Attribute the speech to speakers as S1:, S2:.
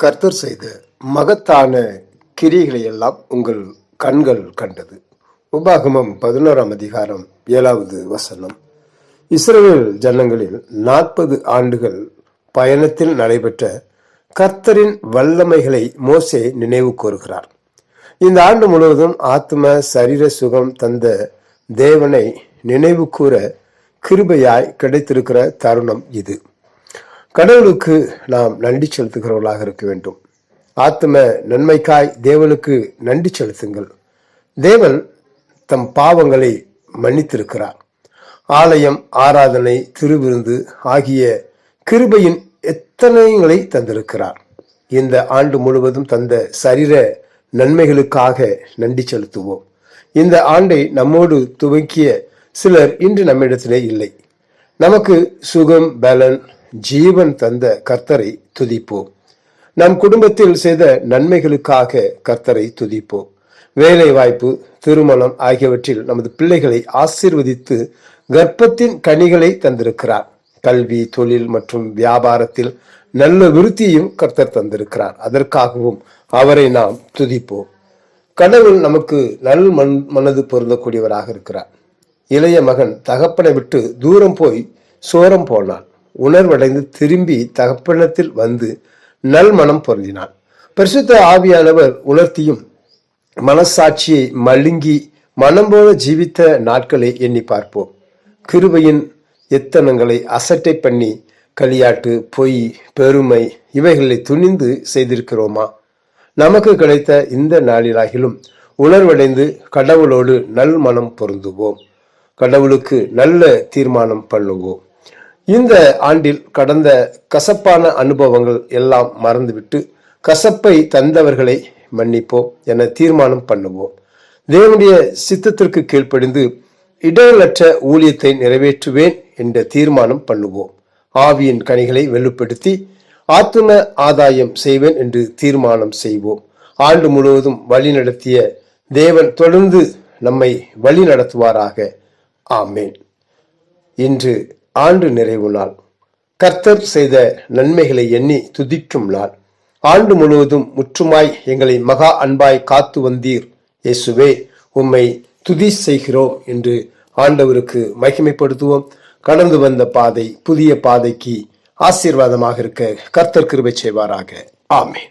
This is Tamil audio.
S1: கர்த்தர் செய்த மகத்தான கிரியைகளை எல்லாம் உங்கள் கண்கள் கண்டது. உபாகமம் 11ஆம் அதிகாரம் 7வது வசனம். இஸ்ரவேல் ஜனங்களில் 40 ஆண்டுகள் பயணத்தில் நடைபெற்ற கர்த்தரின் வல்லமைகளை மோசே நினைவு கூறுகிறார். இந்த ஆண்டு முழுவதும் ஆத்ம சரீர சுகம் தந்த தேவனை நினைவு கூற கிருபையாய் கிடைத்திருக்கிற தருணம் இது. கடவுளுக்கு நாம் நன்றி செலுத்துகிறவர்களாக இருக்க வேண்டும். ஆத்ம நன்மைக்காய் தேவனுக்கு நன்றி செலுத்துங்கள். தேவன் தம் பாவங்களை மன்னித்திருக்கிறார். ஆலயம், ஆராதனை, திருவிருந்து ஆகிய கிருபையின் எத்தனைகளை தந்திருக்கிறார். இந்த ஆண்டு முழுவதும் தந்த சரீர நன்மைகளுக்காக நன்றி செலுத்துவோம். இந்த ஆண்டை நம்மோடு துவக்கிய சிலர் இன்று நம்மிடத்திலே இல்லை. நமக்கு சுகம், பலன், ஜீவன் தந்த கர்த்தரை துதிப்போம். நம் குடும்பத்தில் செய்த நன்மைகளுக்காக கர்த்தரை துதிப்போம். வேலை வாய்ப்பு, திருமணம் ஆகியவற்றில் நமது பிள்ளைகளை ஆசீர்வதித்து கர்ப்பத்தின் கனிகளை தந்திருக்கிறார். கல்வி, தொழில் மற்றும் வியாபாரத்தில் நல்ல விருத்தியையும் கர்த்தர் தந்திருக்கிறார். அதற்காகவும் அவரை நாம் துதிப்போம். கடவுள் நமக்கு நல் மனது பொருந்தக்கூடியவராக இருக்கிறார். இளைய மகன் தகப்பனை விட்டு தூரம் போய் சோரம் போனான். உணர்வடைந்து திரும்பி தகப்பனத்தில் வந்து நல் மனம் பொருந்தினான். பரிசுத்த ஆவியானவர் உணர்த்தியும் மனசாட்சியை மழுங்கி மனம் போல ஜீவித்த நாட்களை எண்ணி பார்ப்போம். கிருபையின் எத்தனங்களை அசட்டை பண்ணி களியாட்டு, பொய், பெருமை இவைகளை துணிந்து செய்திருக்கிறோமா? நமக்கு கிடைத்த இந்த நாளிலாகிலும் உணர்வடைந்து கடவுளோடு நல் மனம் பொருந்துவோம். கடவுளுக்கு நல்ல தீர்மானம் பண்ணுவோம். இந்த ஆண்டில் கடந்த கசப்பான அனுபவங்கள் எல்லாம் மறந்துவிட்டு கசப்பை தந்தவர்களை மன்னிப்போம் என தீர்மானம் பண்ணுவோம். தேவனுடைய சித்தத்திற்கு கீழ்ப்படிந்து இடரலற்ற ஊழியத்தை நிறைவேற்றுவேன் என்ற தீர்மானம் பண்ணுவோம். ஆவியின் கனிகளை வெளிப்படுத்தி ஆத்தும ஆதாயம் செய்வேன் என்று தீர்மானம் செய்வோம். ஆண்டு முழுவதும் வழி நடத்திய தேவன் தொடர்ந்து நம்மை வழி நடத்துவாராக. ஆமேன். இன்று ஆண்டு நிறைவு நாள். கர்த்தர் செய்த நன்மைகளை எண்ணி துதிக்கும் நாள். ஆண்டு முழுவதும் முற்றுமாய் எங்களை மகா அன்பாய் காத்து வந்தீர் இயேசுவே, உம்மை துதி செய்கிறோம் என்று ஆண்டவருக்கு மகிமைப்படுத்துவோம். கடந்து வந்த பாதை புதிய பாதைக்கு ஆசீர்வாதமாக இருக்க கர்த்தர் கிருபை செய்வாராக. ஆமேன்.